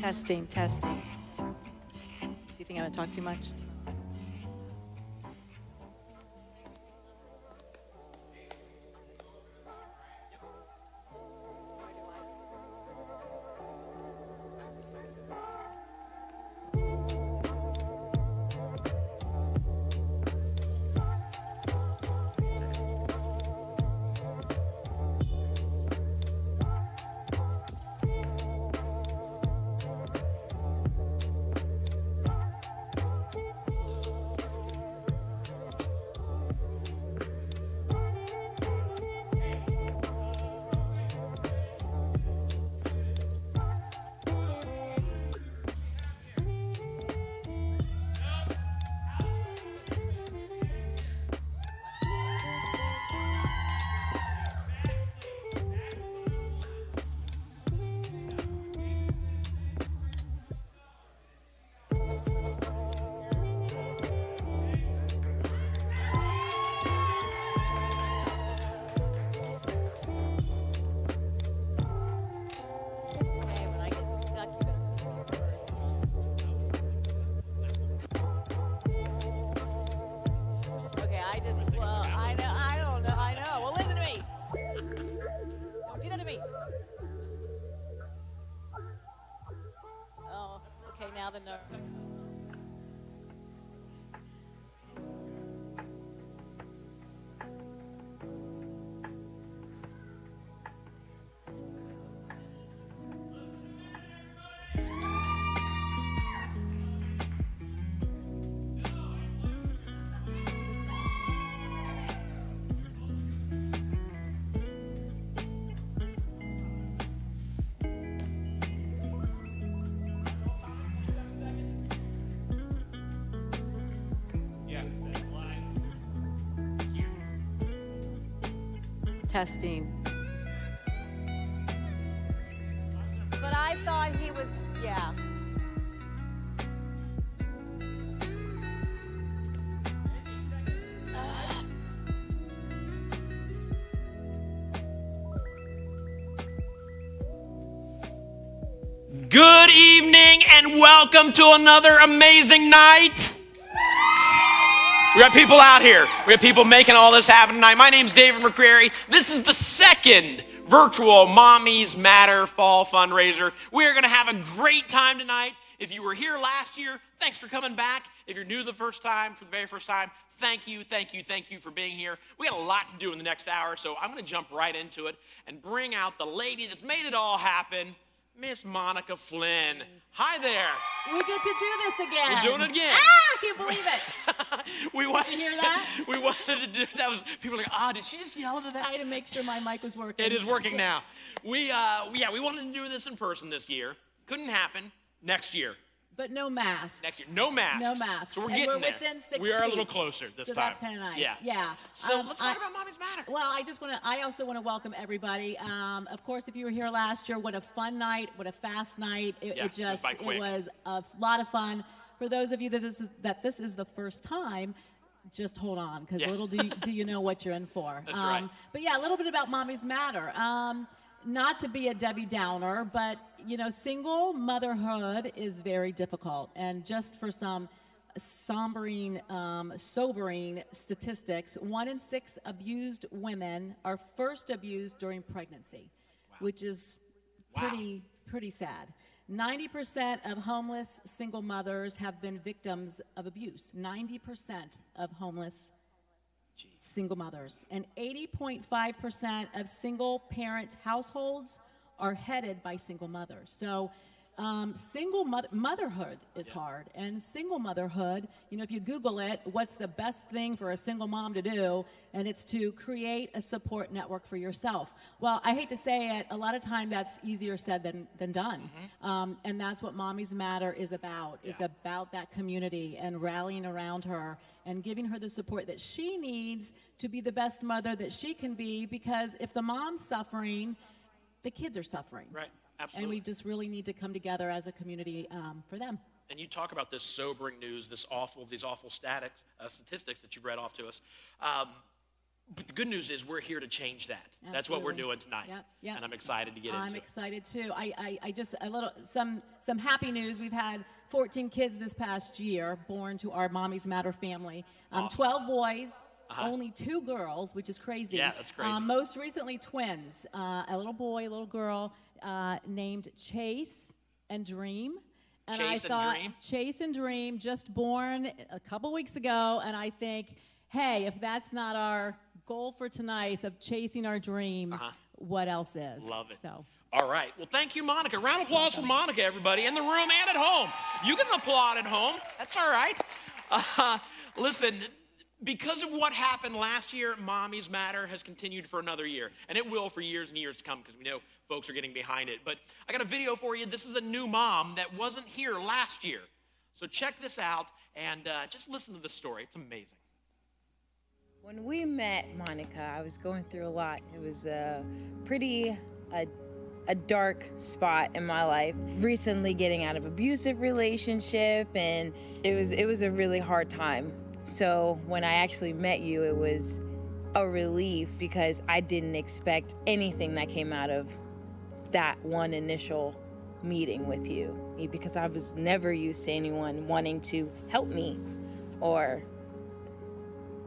Testing, testing. Do you think I would talk too much? Now the nerve. Testing. But I thought he was, yeah. Good evening and welcome to another amazing night. We got people out here. We have people making all this happen tonight. My name's David McCrary. This is the second virtual Mommies Matter Fall Fundraiser. We are going to have a great time tonight. If you were here last year, thanks for coming back. If you're new the first time, for the very first time, thank you for being here. We got a lot to do in the next hour, so I'm going to jump right into it and bring out the lady that's made it all happen, Miss Monica Flynn. Hi there. We get to do this again. We're doing it again. I can't believe it. Did you hear that? We wanted to do that. Was people were like, did she just yell into that? I had to make sure my mic was working. It is working now. We wanted to do this in person this year. Couldn't happen. Next year. But no masks. Next year, no masks. No masks. So we're and getting we're there. Within 6 feet. We are a little closer this time. So that's kind of nice. Yeah. So let's talk about Mommies Matter. Well, I also want to welcome everybody. Of course, if you were here last year, what a fun night, what a fast night. It was a lot of fun. For those of you that this is the first time, just hold on, because little do you know what you're in for. That's right. But yeah, a little bit about Mommies Matter. Not to be a Debbie Downer, but single motherhood is very difficult. And just for some sobering statistics, 1 in 6 abused women are first abused during pregnancy, which is pretty sad. 90% of homeless single mothers have been victims of abuse. 90% of homeless single mothers. And 80.5% of single parent households are headed by single mothers. So motherhood is hard. And single motherhood, if you Google it, what's the best thing for a single mom to do? And it's to create a support network for yourself. Well, I hate to say it, a lot of time that's easier said than done. Mm-hmm. And that's what Mommies Matter is about. Yeah. It's about that community and rallying around her and giving her the support that she needs to be the best mother that she can be, because if the mom's suffering, the kids are suffering. Right. Absolutely. And we just really need to come together as a community for them. And you talk about this sobering news, these awful statistics that you read off to us. But the good news is we're here to change that. Absolutely. That's what we're doing tonight. Yep. And I'm excited to get into it. I'm excited too. I just some happy news. We've had 14 kids this past year born to our Mommies Matter family. Awesome. 12 boys, only 2 girls, which is crazy. Yeah, that's crazy. Most recently twins, a little boy, a little girl, named Chase and Dream. And Chase and Dream, just born a couple weeks ago, and I think, hey, if that's not our goal for tonight of chasing our dreams, what else is? Love it. So. All right. Well, thank you, Monica. Round of applause for Monica, everybody, in the room and at home. You can applaud at home. That's all right. Listen, because of what happened last year, Mommies Matter has continued for another year. And it will for years and years to come because we know folks are getting behind it. But I got a video for you. This is a new mom that wasn't here last year. So check this out and just listen to this story. It's amazing. When we met Monica, I was going through a lot. It was a dark spot in my life. Recently getting out of abusive relationship, and it was a really hard time. So when I actually met you, it was a relief because I didn't expect anything that came out of that one initial meeting with you, because I was never used to anyone wanting to help me or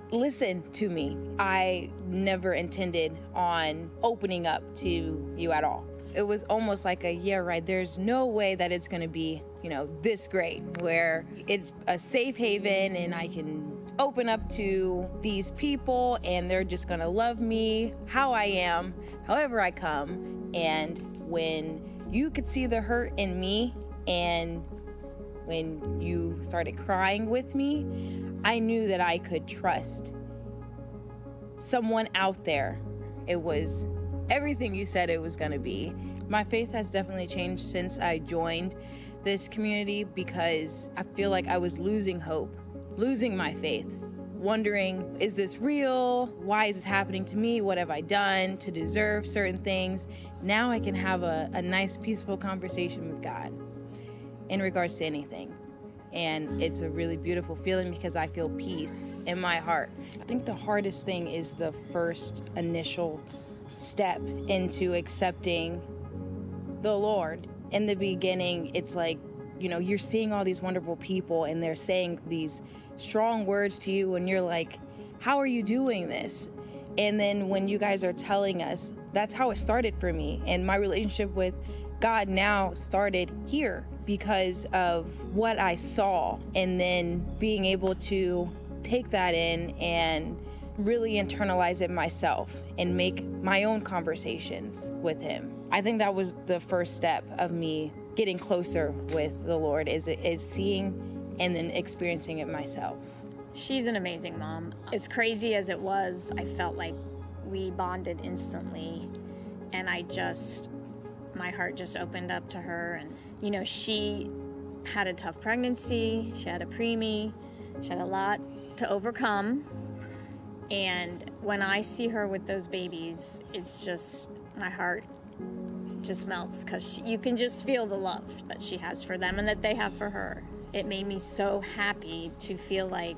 listen to me. I never intended on opening up to you at all. It was almost like there's no way that it's gonna be, this great, where it's a safe haven and I can open up to these people and they're just gonna love me how I am, however I come. And when you could see the hurt in me and when you started crying with me, I knew that I could trust someone out there. It was everything you said it was going to be. My faith has definitely changed since I joined this community because I feel like I was losing hope, losing my faith, wondering, is this real? Why is this happening to me? What have I done to deserve certain things? Now I can have a nice, peaceful conversation with God in regards to anything. And it's a really beautiful feeling because I feel peace in my heart. I think the hardest thing is the first initial step into accepting the Lord. In the beginning, it's like, you're seeing all these wonderful people and they're saying these strong words to you and you're like, how are you doing this? And then when you guys are telling us, that's how it started for me. And my relationship with God now started here because of what I saw, and then being able to take that in and really internalize it myself and make my own conversations with him. I think that was the first step of me getting closer with the Lord, is seeing and then experiencing it myself. She's an amazing mom. As crazy as it was, I felt like we bonded instantly, and my heart just opened up to her. And she had a tough pregnancy, she had a preemie, she had a lot to overcome. And when I see her with those babies, it's just, my heart just melts because you can just feel the love that she has for them and that they have for her. It made me so happy to feel like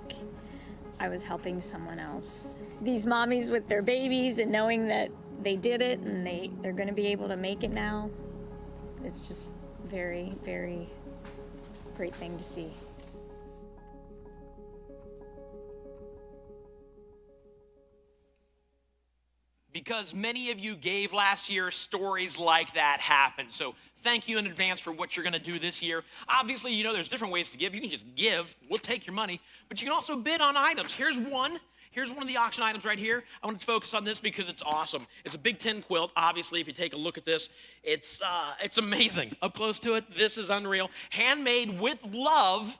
I was helping someone else. These mommies with their babies and knowing that they did it and they're going to be able to make it now, it's just very, very great thing to see. Because many of you gave last year, stories like that happened. So thank you in advance for what you're going to do this year. Obviously, there's different ways to give. You can just give. We'll take your money. But you can also bid on items. Here's one of the auction items right here. I want to focus on this because it's awesome. It's a Big Ten quilt. Obviously, if you take a look at this, it's amazing. Up close to it, this is unreal. Handmade with love.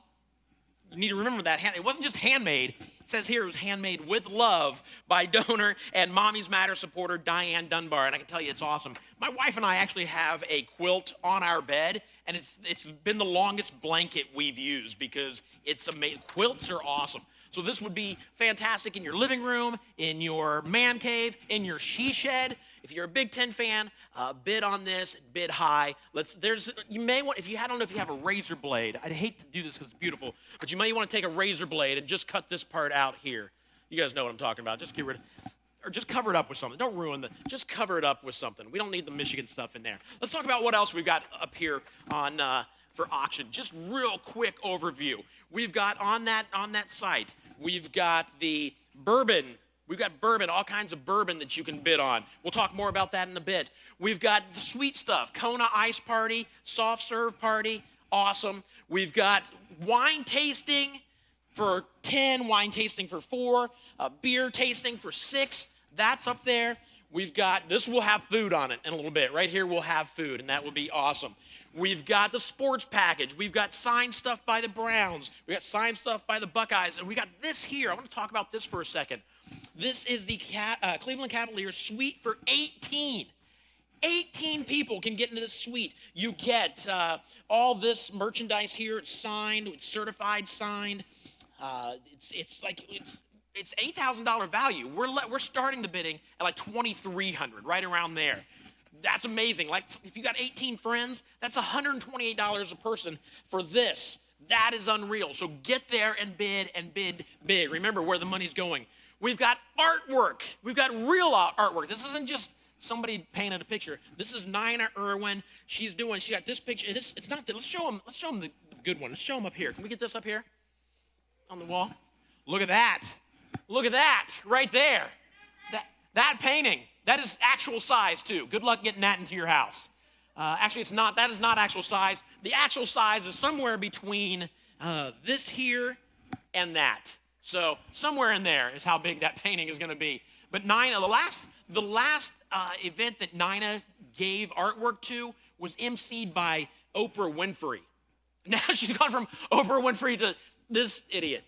You need to remember that. It wasn't just handmade. It says here it was handmade with love by donor and Mommies Matter supporter Diane Dunbar. And I can tell you it's awesome. My wife and I actually have a quilt on our bed, and it's been the longest blanket we've used because it's amazing. Quilts are awesome. So this would be fantastic in your living room, in your man cave, in your she shed. If you're a Big Ten fan, bid on this, bid high. I don't know if you have a razor blade. I'd hate to do this because it's beautiful, but you may want to take a razor blade and just cut this part out here. You guys know what I'm talking about. Just get rid of or just cover it up with something. Don't ruin just cover it up with something. We don't need the Michigan stuff in there. Let's talk about what else we've got up here on for auction. Just real quick overview. We've got on that site, we've got the bourbon. We've got bourbon, all kinds of bourbon that you can bid on. We'll talk more about that in a bit. We've got the sweet stuff, Kona Ice Party, soft serve party, awesome. We've got wine tasting for 10, wine tasting for 4, beer tasting for 6. That's up there. We've got, this will have food on it in a little bit. Right here we'll have food, and that will be awesome. We've got the sports package. We've got signed stuff by the Browns. We've got signed stuff by the Buckeyes. And we got this here. I want to talk about this for a second. This is the Cleveland Cavaliers suite for 18. 18 people can get into this suite. You get all this merchandise here. It's signed. It's certified signed. It's $8,000 value. We're starting the bidding at like $2,300, right around there. That's amazing. Like if you got 18 friends, that's $128 a person for this. That is unreal. So get there and bid big. Remember where the money's going. We've got artwork. We've got real artwork. This isn't just somebody painted a picture. This is Nina Irwin. She got this picture. It's not that. Let's show them the good one. Let's show them up here. Can we get this up here on the wall? Look at that. Look at that right there. That painting. That is actual size too. Good luck getting that into your house. Actually, it's not. That is not actual size. The actual size is somewhere between this here and that. So somewhere in there is how big that painting is going to be. But Nina, the last event that Nina gave artwork to was emceed by Oprah Winfrey. Now she's gone from Oprah Winfrey to this idiot.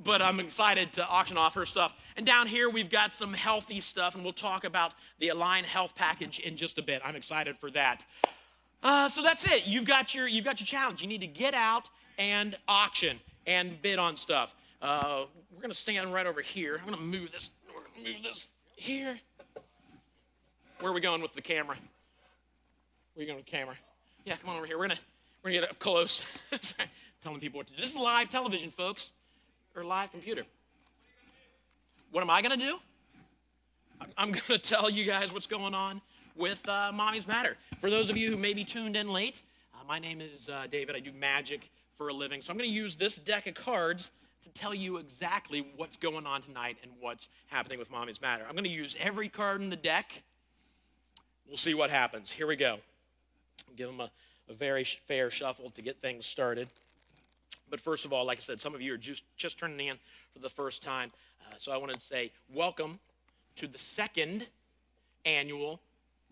But I'm excited to auction off her stuff. And down here we've got some healthy stuff, and we'll talk about the Align Health Package in just a bit. I'm excited for that. So that's it. You've got your challenge. You need to get out and auction and bid on stuff. We're going to stand right over here. I'm going to move this. We're going to move this here. Where are we going with the camera? Where are you going with the camera? Yeah, come on over here. We're gonna get up close. Telling people what to do. This is live television, folks, or live computer. What am I going to do? I'm going to tell you guys what's going on with Mommies Matter. For those of you who may be tuned in late, my name is David. I do magic for a living. So I'm going to use this deck of cards to tell you exactly what's going on tonight and what's happening with Mommies Matter. I'm going to use every card in the deck. We'll see what happens. Here we go. I'll give them a very fair shuffle to get things started. But first of all, like I said, some of you are just turning in for the first time. So I wanted to say welcome to the second annual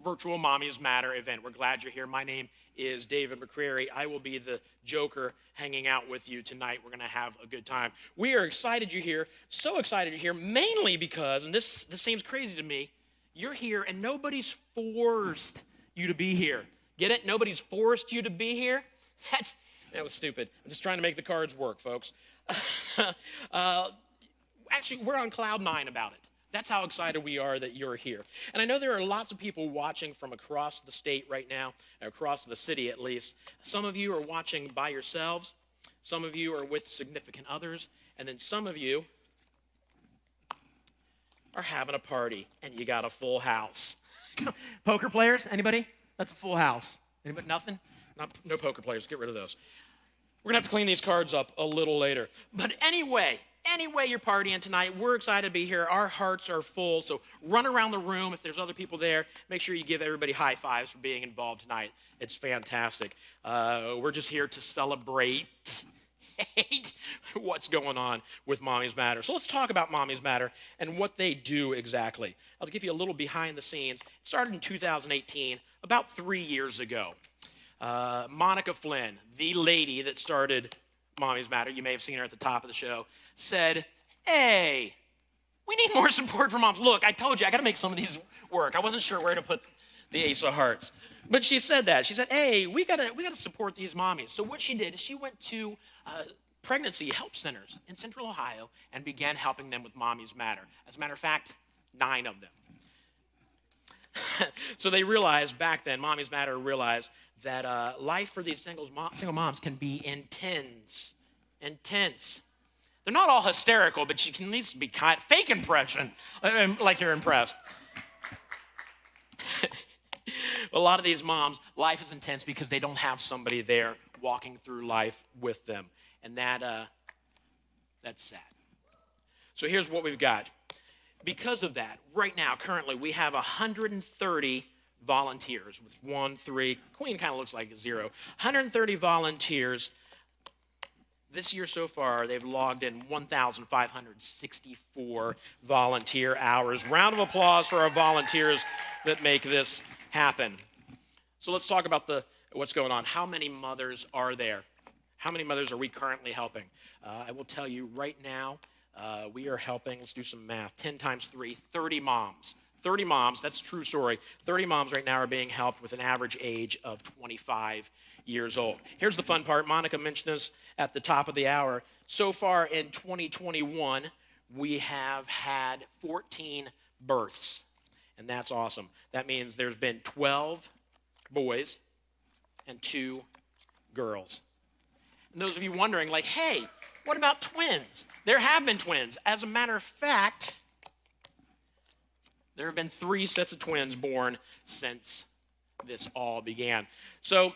virtual Mommies Matter event. We're glad you're here. My name is David McCreary. I will be the joker hanging out with you tonight. We're going to have a good time. We are excited you're here, so excited you're here, mainly because, and this seems crazy to me, you're here and nobody's forced you to be here. Get it? Nobody's forced you to be here? That was stupid. I'm just trying to make the cards work, folks. Actually, we're on cloud 9 about it. That's how excited we are that you're here. And I know there are lots of people watching from across the state right now, across the city at least. Some of you are watching by yourselves. Some of you are with significant others. And then some of you are having a party and you got a full house. Poker players, anybody? That's a full house. Anybody? Nothing? No poker players. Get rid of those. We're going to have to clean these cards up a little later. But anyway, you're partying tonight. We're excited to be here. Our hearts are full. So run around the room. If there's other people there, make sure you give everybody high fives for being involved tonight. It's fantastic. We're just here to celebrate what's going on with Mommies Matter. So let's talk about Mommies Matter and what they do exactly. I'll give you a little behind the scenes. It started in 2018, about 3 years ago. Monica Flynn, the lady that started Mommies Matter, you may have seen her at the top of the show, said, hey, we need more support for moms. Look, I told you, I got to make some of these work. I wasn't sure where to put the Ace of Hearts. But she said that. She said, hey, we gotta support these mommies. So what she did is she went to pregnancy help centers in Central Ohio and began helping them with Mommies Matter. As a matter of fact, 9 of them. So they realized back then, Mommies Matter realized that life for these single moms can be intense. They're not all hysterical, but you can at least be kind, fake impression, like you're impressed. A lot of these moms, life is intense because they don't have somebody there walking through life with them. And that's sad. So here's what we've got. Because of that, right now, currently, we have 130 volunteers with 1, 3. Queen kind of looks like a 0. 130 volunteers. This year so far, they've logged in 1,564 volunteer hours. Round of applause for our volunteers that make this happen. So let's talk about what's going on. How many mothers are there? How many mothers are we currently helping? I will tell you right now, we are helping, let's do some math, 10 times 3, 30 moms. 30 moms, that's a true story. 30 moms right now are being helped with an average age of 25 years old. Here's the fun part. Monica mentioned this at the top of the hour. So far in 2021, we have had 14 births, and that's awesome. That means there's been 12 boys and 2 girls. And those of you wondering, like, hey, what about twins? There have been twins. As a matter of fact, there have been 3 sets of twins born since this all began. So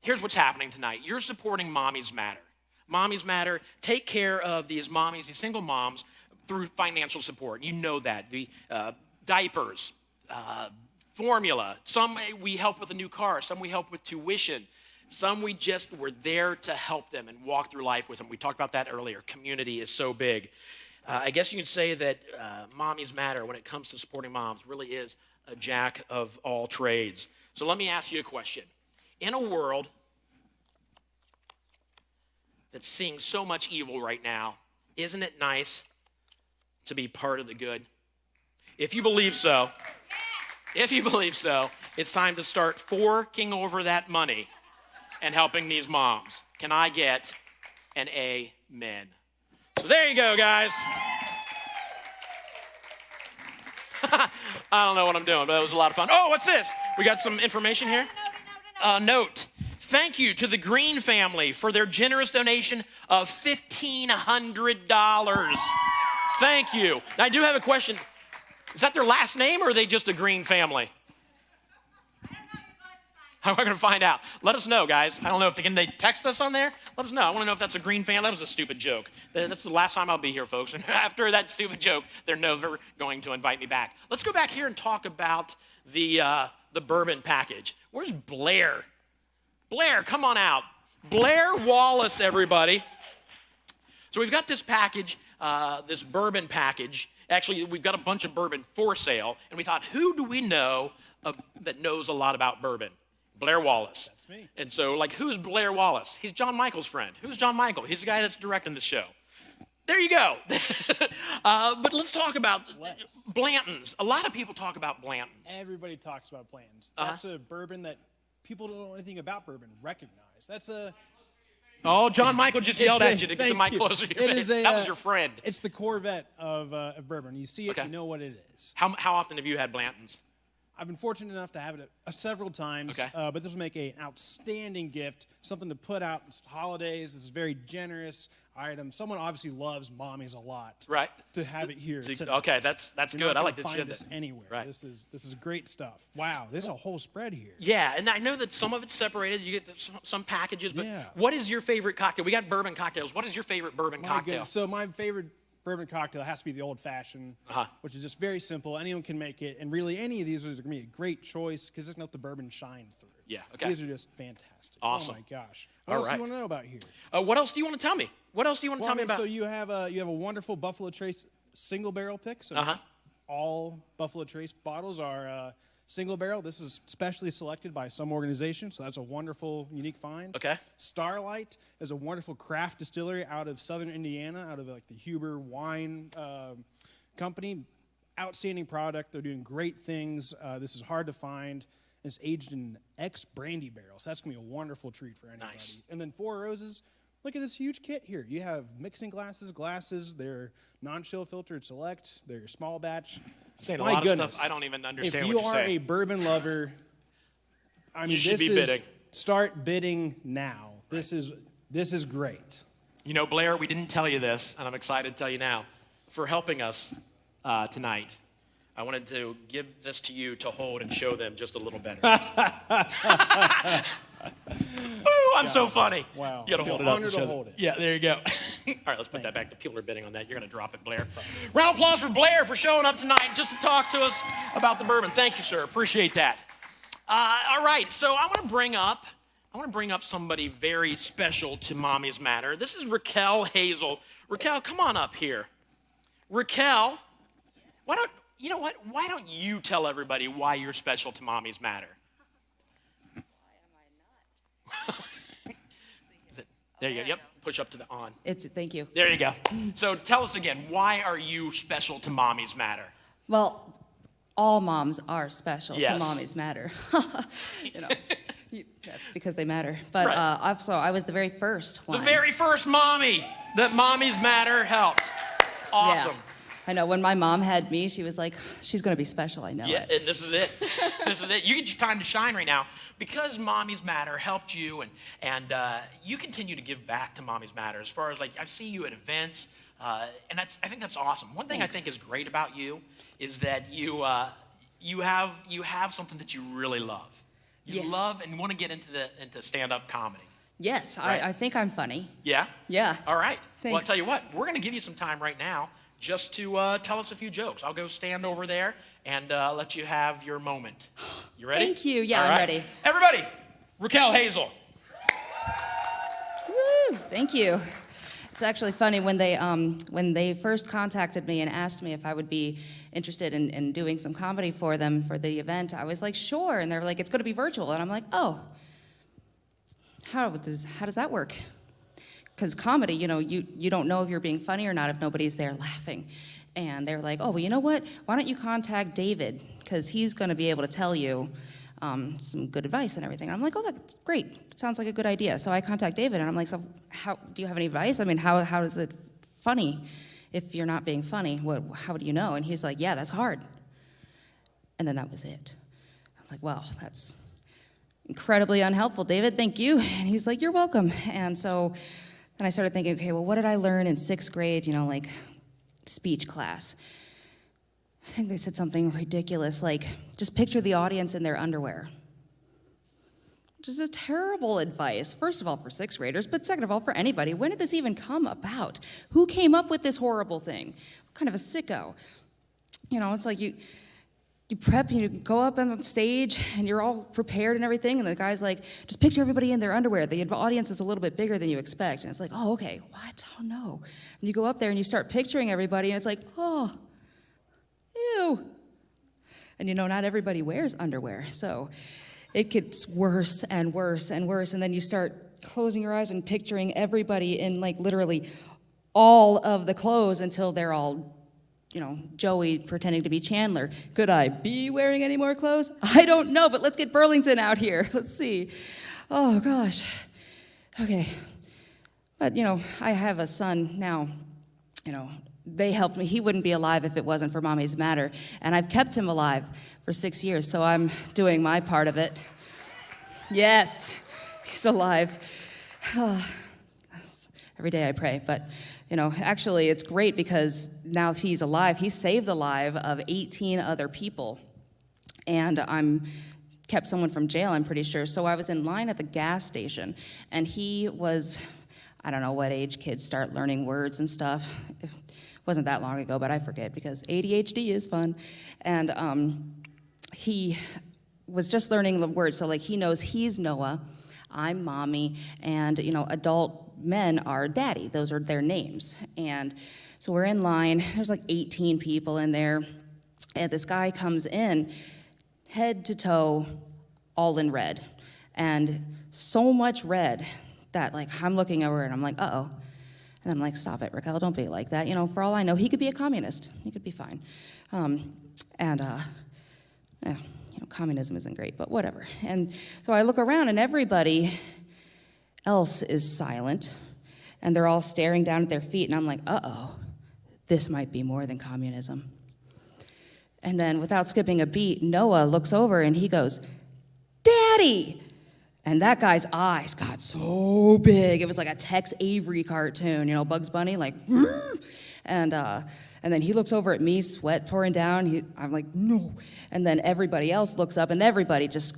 here's what's happening tonight. You're supporting Mommies Matter. Mommies Matter take care of these mommies, these single moms, through financial support. You know that. The diapers, formula. Some we help with a new car. Some we help with tuition. Some we just were there to help them and walk through life with them. We talked about that earlier. Community is so big. I guess you could say that Mommies Matter, when it comes to supporting moms, really is a jack of all trades. So let me ask you a question. In a world that's seeing so much evil right now, isn't it nice to be part of the good? If you believe so, it's time to start forking over that money and helping these moms. Can I get an amen? So there you go, guys. I don't know what I'm doing, but it was a lot of fun. Oh, what's this? We got some information here. Note. Thank you to the Green family for their generous donation of $1,500. Thank you. Now, I do have a question. Is that their last name, or are they just a Green family? How am I going to find out? Let us know, guys. I don't know if can they text us on there? Let us know. I want to know if that's a Green family. That was a stupid joke. That's the last time I'll be here, folks. And after that stupid joke, they're never going to invite me back. Let's go back here and talk about the bourbon package. Where's Blair? Blair, come on out. Blair Wallace, everybody. So we've got this package, this bourbon package. Actually, we've got a bunch of bourbon for sale, and we thought, who do we know that knows a lot about bourbon? Blair Wallace. That's me. And so, like, who's Blair Wallace? He's John Michael's friend. Who's John Michael? He's the guy that's directing the show. There you go. But let's talk about Blanton's. A lot of people talk about Blanton's. Everybody talks about Blanton's. That's a bourbon that people don't know anything about bourbon recognize. That's a... Oh, John Michael just yelled at you to get the mic closer to your face. That was your friend. It's the Corvette of bourbon. You see it, you know what it is. How often have you had Blanton's? I've been fortunate enough to have it several times, but this will make an outstanding gift, something to put out in holidays. This is a very generous item. Someone obviously loves Mommies a lot. Right. To have it here tonight. Okay, that's good. I like to find this anywhere. Right. This is great stuff. Wow, there's a whole spread here. Yeah, and I know that some of it's separated. You get some packages, but what is your favorite cocktail? We got bourbon cocktails. What is your favorite bourbon cocktail? Goodness. So my favorite bourbon cocktail has to be the old-fashioned, which is just very simple. Anyone can make it, and really any of these are going to be a great choice because it's going to let the bourbon shine through. Yeah, okay. These are just fantastic. Awesome. Oh, my gosh. What else do you want to know about here? What else do you want to tell me? What else do you want to tell me about? So you have a wonderful Buffalo Trace single barrel pick. So all Buffalo Trace bottles are single barrel. This is specially selected by some organization, so that's a wonderful, unique find. Okay. Starlight is a wonderful craft distillery out of southern Indiana, out of like the Huber Wine Company. Outstanding product. They're doing great things. This is hard to find. It's aged in ex-brandy barrels. So that's going to be a wonderful treat for anybody. Nice. And then Four Roses, look at this huge kit here. You have mixing glasses. They're non-chill filtered select. They're your small batch. Saying a lot of stuff I don't even understand what you're saying. If you are a bourbon lover, I mean, you should be bidding. Start bidding now. This is great. You know, Blair, we didn't tell you this, and I'm excited to tell you now, for helping us tonight. I wanted to give this to you to hold and show them just a little better. Ooh, I'm so funny. Wow. You gotta hold it up. Honored to hold it. Yeah, there you go. All right, let's put that back. The people are bidding on that. You're gonna drop it, Blair. Round of applause for Blair for showing up tonight just to talk to us about the bourbon. Thank you, sir. Appreciate that. All right, so I want to bring up somebody very special to Mommy's Matter. This is Raquel Hazel. Raquel, come on up here. Raquel, why don't you tell everybody why you're special to Mommy's Matter? Why am I not? There you go. Yep. Push up to the on. Thank you. There you go. So tell us again, why are you special to Mommy's Matter? Well, all moms are special Yes. to Mommies Matter. You know, that's because they matter. But Right. also, I was the very first one. The very first mommy that Mommy's Matter helped. Awesome. Yeah. I know. When my mom had me, she was like, "She's going to be special." I know. Yeah, it. and this is it. This is it. You get your time to shine right now because Mommy's Matter helped you, and you continue to give back to Mommy's Matter. As far as I see you at events, and I think that's awesome. One thing Thanks. I think is great about you is that you have something that you really love. You Yeah. love and want to get into stand-up comedy. Yes, Right. I think I'm funny. Yeah. Yeah. All right. Well, I'll Thanks. tell you what. We're going to give you some time right now just to tell us a few jokes. I'll go stand over there and let you have your moment. You ready? Thank you. Yeah, All I'm right. ready. Everybody, Raquel Hazel. Woo! Thank you. It's actually funny when they first contacted me and asked me if I would be interested in doing some comedy for them for the event. I was like, sure, and they're like, it's going to be virtual, and I'm like, oh, how does that work? Because comedy, you don't know if you're being funny or not if nobody's there laughing. And they're like, oh, well, you know what? Why don't you contact David? Because he's going to be able to tell you some good advice and everything. And I'm like, oh, that's great. Sounds like a good idea. So I contact David, and I'm like, so how do you have any advice? I mean, how is it funny if you're not being funny? How do you know? And he's like, yeah, that's hard. And then that was it. I was like, well, that's incredibly unhelpful, David. Thank you. And he's like, you're welcome. And so then I started thinking, okay, well, what did I learn in 6th grade, like speech class? I think they said something ridiculous, like, just picture the audience in their underwear. Which is a terrible advice, first of all, for 6th graders, but second of all, for anybody. When did this even come about? Who came up with this horrible thing? What kind of a sicko? It's like you prep, you go up on stage, and you're all prepared and everything, and the guy's like, just picture everybody in their underwear. The audience is a little bit bigger than you expect. And it's like, oh, okay, what? Oh, no. And you go up there, and you start picturing everybody, and it's like, oh, ew. And not everybody wears underwear, so it gets worse and worse and worse, and then you start closing your eyes and picturing everybody in, literally all of the clothes until they're all Joey pretending to be Chandler. Could I be wearing any more clothes? I don't know, but let's get Burlington out here. Let's see. Oh, gosh. Okay. But, I have a son now. They helped me. He wouldn't be alive if it wasn't for Mommy's Matter. And I've kept him alive for 6 years, so I'm doing my part of it. Yes, he's alive. Every day I pray, but actually it's great because now he's alive. He saved the life of 18 other people, and I'm kept someone from jail, I'm pretty sure. So I was in line at the gas station, and he was, I don't know what age kids start learning words and stuff. It wasn't that long ago, but I forget because ADHD is fun. And he was just learning the words. So he knows he's Noah, I'm Mommy, and adult men are Daddy. Those are their names. And so we're in line. There's 18 people in there. And this guy comes in, head to toe, all in red. And so much red that I'm looking over and I'm like, uh-oh. And I'm like, stop it, Raquel, don't be like that. For all I know, he could be a communist. He could be fine. Communism isn't great, but whatever. And so I look around and everybody else is silent, and they're all staring down at their feet, and I'm like, uh-oh, this might be more than communism. And then without skipping a beat, Noah looks over and he goes, Daddy! And that guy's eyes got so big. It was like a Tex Avery cartoon, Bugs Bunny, like, and then he looks over at me, sweat pouring down. I'm like, no. And then everybody else looks up, and everybody just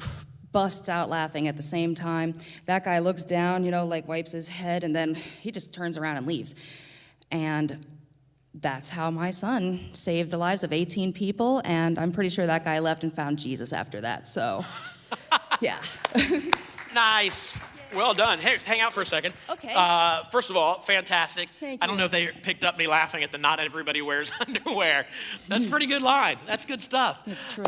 busts out laughing at the same time. That guy looks down, like wipes his head, and then he just turns around and leaves. And that's how my son saved the lives of 18 people, and I'm pretty sure that guy left and found Jesus after that, so, yeah. Nice. Well done. Hey, hang out for a second. Okay. First of all, fantastic. Thank I don't you. know if they picked up me laughing at the not everybody wears underwear. That's a pretty good line. That's good stuff. It's true.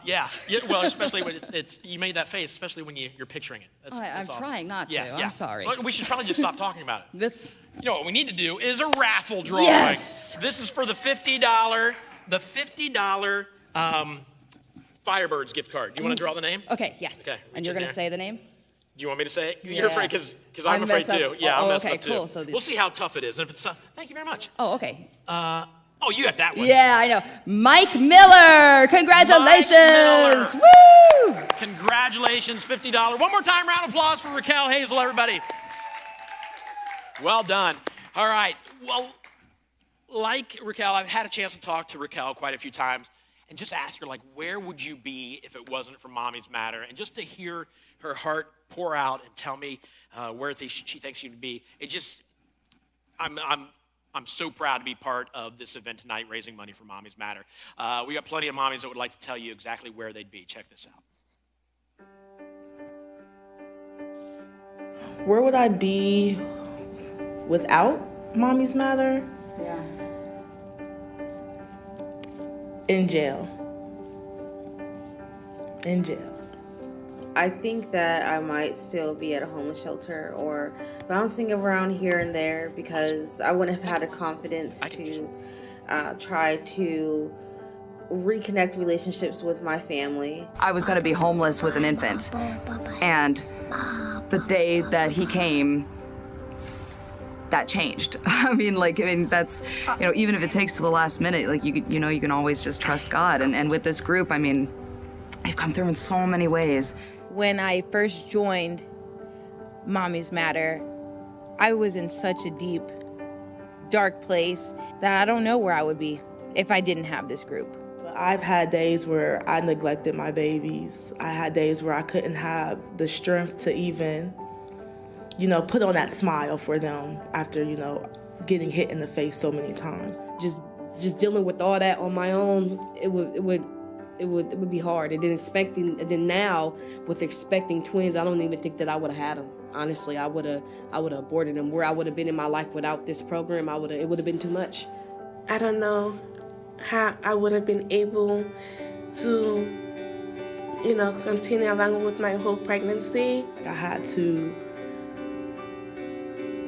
Yeah. Well, especially when it's you made that face, especially when you're picturing it. I'm awesome. trying not to. Yeah, I'm sorry. Well, we should probably just stop talking about it. That's You know what we need to do is a raffle drawing. Yes. This is for the $50 Firebirds gift card. Do you want to draw the name? okay. Yes. Okay, And you're reach in gonna there. say the name? Do you want me to say it? Yeah. You're afraid because I'm I afraid mess up. too. Yeah, Oh, I'm messed okay, up too. cool. So We'll see how tough it is. And if it's tough, thank you very much. Oh, okay. Oh, you got that one. Yeah, I know. Mike Miller. Congratulations. Miller. Woo! Congratulations, $50. One more time, round of applause for Raquel Hazel, everybody. Well done. All right. Well, like Raquel, I've had a chance to talk to Raquel quite a few times and just ask her, like, where would you be if it wasn't for Mommies Matter? And just to hear her heart pour out and tell me where she thinks she would be, it just, I'm so proud to be part of this event tonight, raising money for Mommies Matter. We got plenty of mommies that would like to tell you exactly where they'd be. Check this out. Where would I be without Mommies Matter? Yeah. In jail. In jail. I think that I might still be at a homeless shelter or bouncing around here and there because I wouldn't have had the confidence to try to reconnect relationships with my family. I was going to be homeless with an infant, and the day that he came, that changed. I mean, that's, even if it takes to the last minute, like, you can always just trust God. And with this group, I mean, they've come through in so many ways. When I first joined Mommies Matter, I was in such a deep, dark place that I don't know where I would be if I didn't have this group. I've had days where I neglected my babies. I had days where I couldn't have the strength to even, put on that smile for them after, getting hit in the face so many times. Just dealing with all that on my own, it would be hard. And then now with expecting twins, I don't even think that I would have had them. Honestly, I would have aborted them. Where I would have been in my life without this program, it would have been too much. I don't know how I would have been able to, continue along with my whole pregnancy. I had to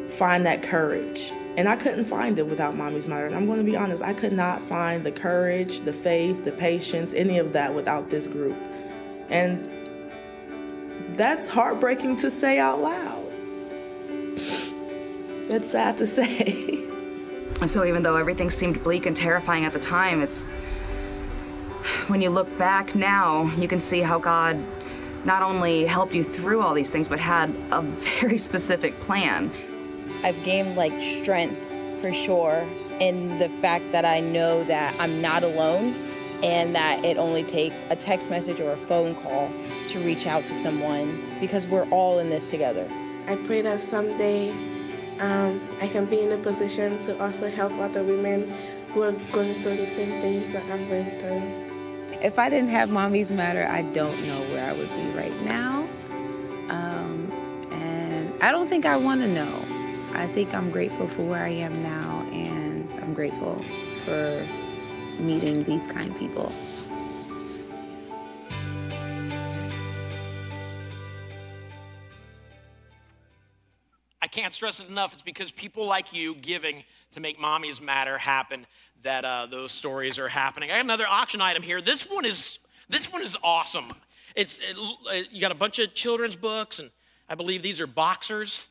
find that courage. And I couldn't find it without Mommies Matter. And I'm going to be honest, I could not find the courage, the faith, the patience, any of that without this group. And that's heartbreaking to say out loud. It's sad to say. And so even though everything seemed bleak and terrifying at the time, when you look back now, you can see how God not only helped you through all these things, but had a very specific plan. I've gained strength for sure in the fact that I know that I'm not alone and that it only takes a text message or a phone call to reach out to someone because we're all in this together. I pray that someday I can be in a position to also help other women who are going through the same things that I'm going through. If I didn't have Mommies Matter, I don't know where I would be right now. And I don't think I want to know. I think I'm grateful for where I am now, and I'm grateful for meeting these kind people. I can't stress it enough. It's because people like you giving to make Mommies Matter happen that those stories are happening. I got another auction item here. This one is awesome. You got a bunch of children's books, and I believe these are boxers.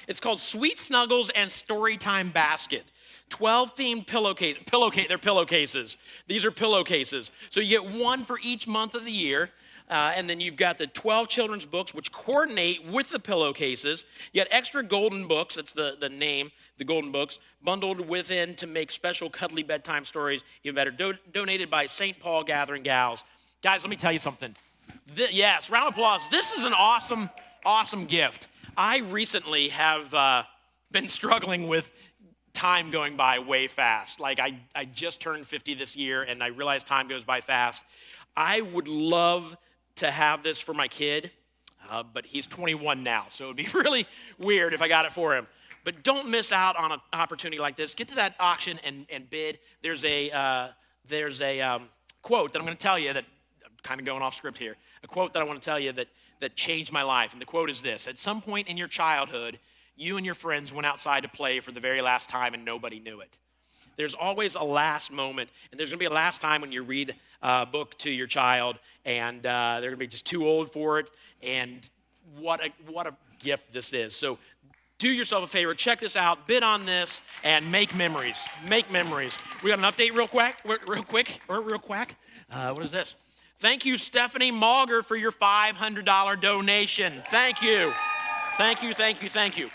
It's called Sweet Snuggles and Storytime Basket. 12 themed they're pillowcases. These are pillowcases. So you get one for each month of the year. And then you've got the 12 children's books, which coordinate with the pillowcases. You got extra golden books, that's the name, the golden books, bundled within to make special cuddly bedtime stories even better. Donated by St. Paul Gathering Gals. Guys, let me tell you something. Yes, round of applause. This is an awesome, awesome gift. I recently have been struggling with time going by way fast. Like I just turned 50 this year and I realize time goes by fast. I would love to have this for my kid, but he's 21 now, so it would be really weird if I got it for him. But don't miss out on an opportunity like this. Get to that auction and bid. There's a quote that I'm going to tell you that I'm kind of going off script here. A quote that I want to tell you that changed my life, and the quote is this: at some point in your childhood, you and your friends went outside to play for the very last time and nobody knew it. There's always a last moment, and there's going to be a last time when you read a book to your child, and they're going to be just too old for it, and what a gift this is. So do yourself a favor, check this out, bid on this, and make memories. Make memories. We got an update real quick. What is this? Thank you, Stephanie Mauger, for your $500 donation. Thank you. Thank you, thank you, thank you.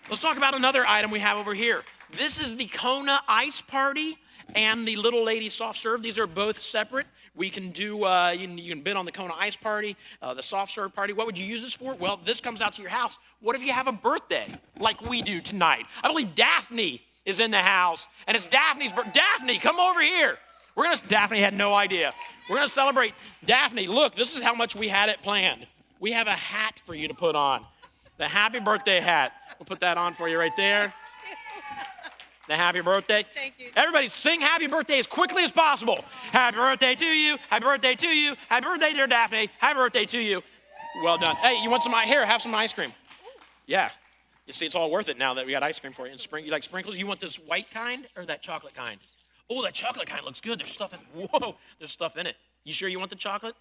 Let's talk about another item we have over here. This is the Kona Ice Party and the Little Lady Soft Serve. These are both separate. We can do, you can bid on the Kona Ice Party, the Soft Serve Party. What would you use this for? Well, this comes out to your house. What if you have a birthday like we do tonight? I believe Daphne is in the house, and it's Daphne's birthday. Daphne, come over here. Daphne had no idea. We're going to celebrate. Daphne, look, this is how much we had it planned. We have a hat for you to put on. The happy birthday hat. We'll put that on for you right there. The happy birthday. Thank you. Everybody sing happy birthday as quickly as possible. Happy birthday to you. Happy birthday to you. Happy birthday, dear Daphne. Happy birthday to you. Well done. Hey, you want some? Here, have some ice cream. Yeah. You see, it's all worth it now that we got ice cream for you. And you like sprinkles? You want this white kind or that chocolate kind? Oh, that chocolate kind looks good. There's stuff in it. Whoa, there's stuff in it. You sure you want the chocolate?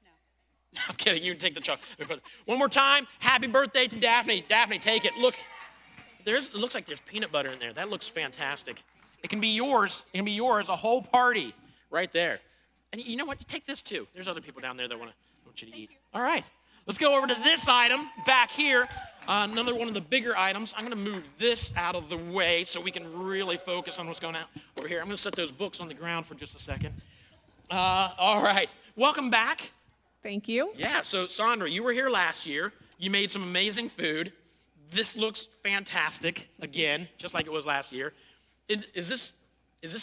No. I'm kidding. You can take the chocolate. One more time. Happy birthday to Daphne. Daphne, take it. Look. It looks like there's peanut butter in there. That looks fantastic. It can be yours. It can be yours, a whole party right there. And you know what? You take this too. There's other people down there that want you to eat. All right. Let's go over to this item back here. Another one of the bigger items. I'm going to move this out of the way so we can really focus on what's going on over here. I'm going to set those books on the ground for just a second. All right. Welcome back. Thank you. Yeah. So, Sandra, you were here last year. You made some amazing food. This looks fantastic, again, just like it was last year. Is this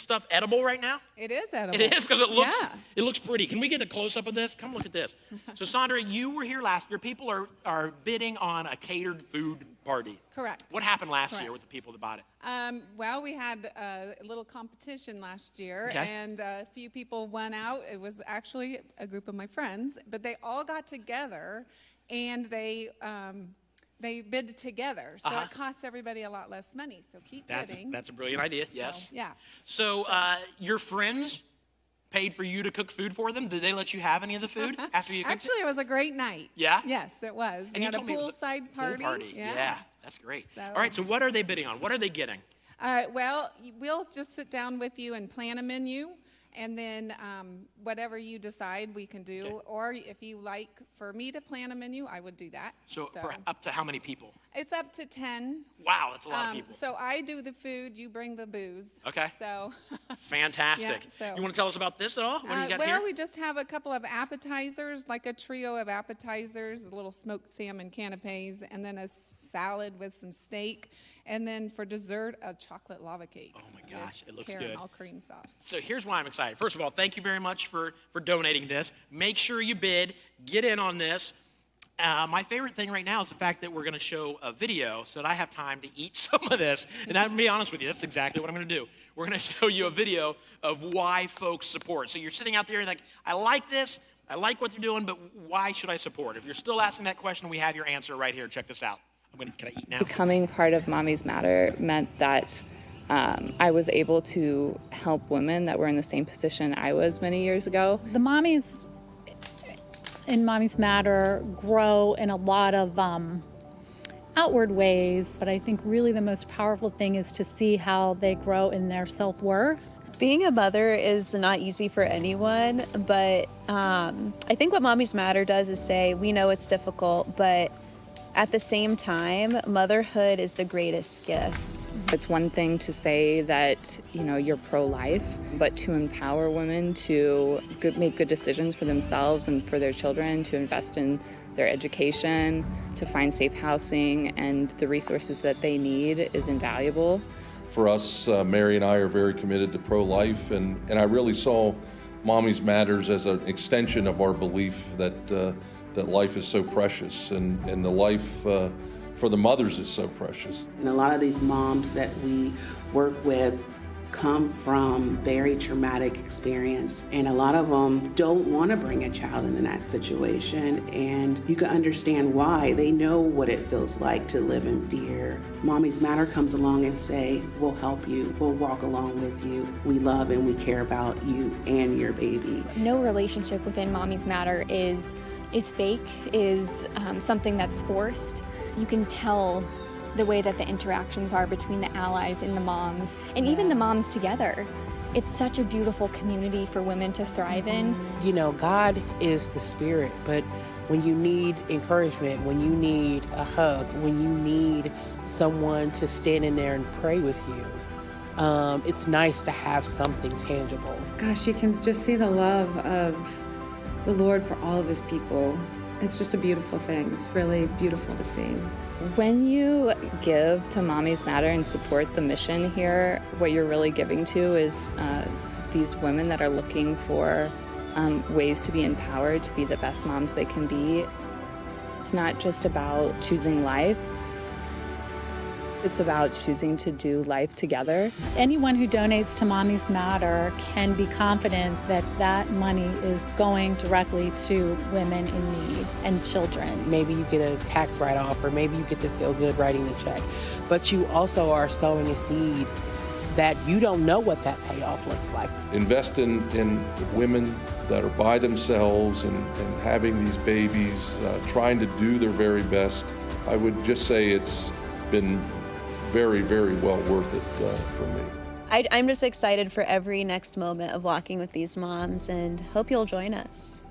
stuff edible right now? It is edible. It is, because it looks pretty. Can we get a close-up of this? Come look at this. So, Sandra, you were here last year. People are bidding on a catered food party. Correct. What happened last year with the people that bought it? Well, we had a little competition last year, Okay. and a few people won out. It was actually a group of my friends, but they all got together, and they bid together, so it costs everybody a lot less money. So keep bidding. That's a brilliant idea. Yes. So, yeah. So your friends paid for you to cook food for them. Did they let you have any of the food after you cooked Actually, it was a great night. Yeah? Yes, it was. And We you had a told me it was poolside party. Pool party. Yeah, that's great. So- All right. So what are they bidding on? What are they getting? Well, we'll just sit down with you and plan a menu, and then whatever you decide we can do. Okay. Or if you like for me to plan a menu, I would do that. So for up to how many people? It's up to 10. Wow, that's a lot of people. So I do the food, you bring the booze. Okay. So. Fantastic. Yeah, so- You want to tell us about this at all? What do you got well, here? we just have a couple of appetizers, like a trio of appetizers, a little smoked salmon canapes, and then a salad with some steak. And then for dessert, a chocolate lava cake. Oh my gosh, it looks good. Caramel cream sauce. So here's why I'm excited. First of all, thank you very much for donating this. Make sure you bid. Get in on this. My favorite thing right now is the fact that we're going to show a video so that I have time to eat some of this. And I'm going to be honest with you, that's exactly what I'm going to do. We're going to show you a video of why folks support. So you're sitting out there like, I like this, I like what they're doing, but why should I support? If you're still asking that question, we have your answer right here. Check this out. Can I eat now? Becoming part of Mommies Matter meant that I was able to help women that were in the same position I was many years ago. The Mommies in Mommies Matter grow in a lot of outward ways, but I think really the most powerful thing is to see how they grow in their self-worth. Being a mother is not easy for anyone, but I think what Mommies Matter does is say, we know it's difficult, but at the same time, motherhood is the greatest gift. It's one thing to say that, you're pro-life, but to empower women to make good decisions for themselves and for their children, to invest in their education, to find safe housing and the resources that they need is invaluable. For us, Mary and I are very committed to pro-life, and I really saw Mommies Matters as an extension of our belief that that life is so precious, and the life for the mothers is so precious. And a lot of these moms that we work with come from very traumatic experience, and a lot of them don't want to bring a child into that situation, and you can understand why. They know what it feels like to live in fear. Mommies Matter comes along and say, we'll help you, we'll walk along with you, we love and we care about you and your baby. No relationship within Mommies Matter is fake, is something that's forced. You can tell the way that the interactions are between the allies and the moms, and even the moms together. It's such a beautiful community for women to thrive in. God is the spirit, but when you need encouragement, when you need a hug, when you need someone to stand in there and pray with you, it's nice to have something tangible. Gosh, you can just see the love of the Lord for all of his people. It's just a beautiful thing. It's really beautiful to see. When you give to Mommies Matter and support the mission here, what you're really giving to is these women that are looking for ways to be empowered, to be the best moms they can be. It's not just about choosing life. It's about choosing to do life together. Anyone who donates to Mommies Matter can be confident that that money is going directly to women in need and children. Maybe you get a tax write-off, or maybe you get to feel good writing the check. But you also are sowing a seed that you don't know what that payoff looks like. Invest in women that are by themselves and having these babies, trying to do their very best. I would just say it's been very, very well worth it for me. I'm just excited for every next moment of walking with these moms, and hope you'll join us.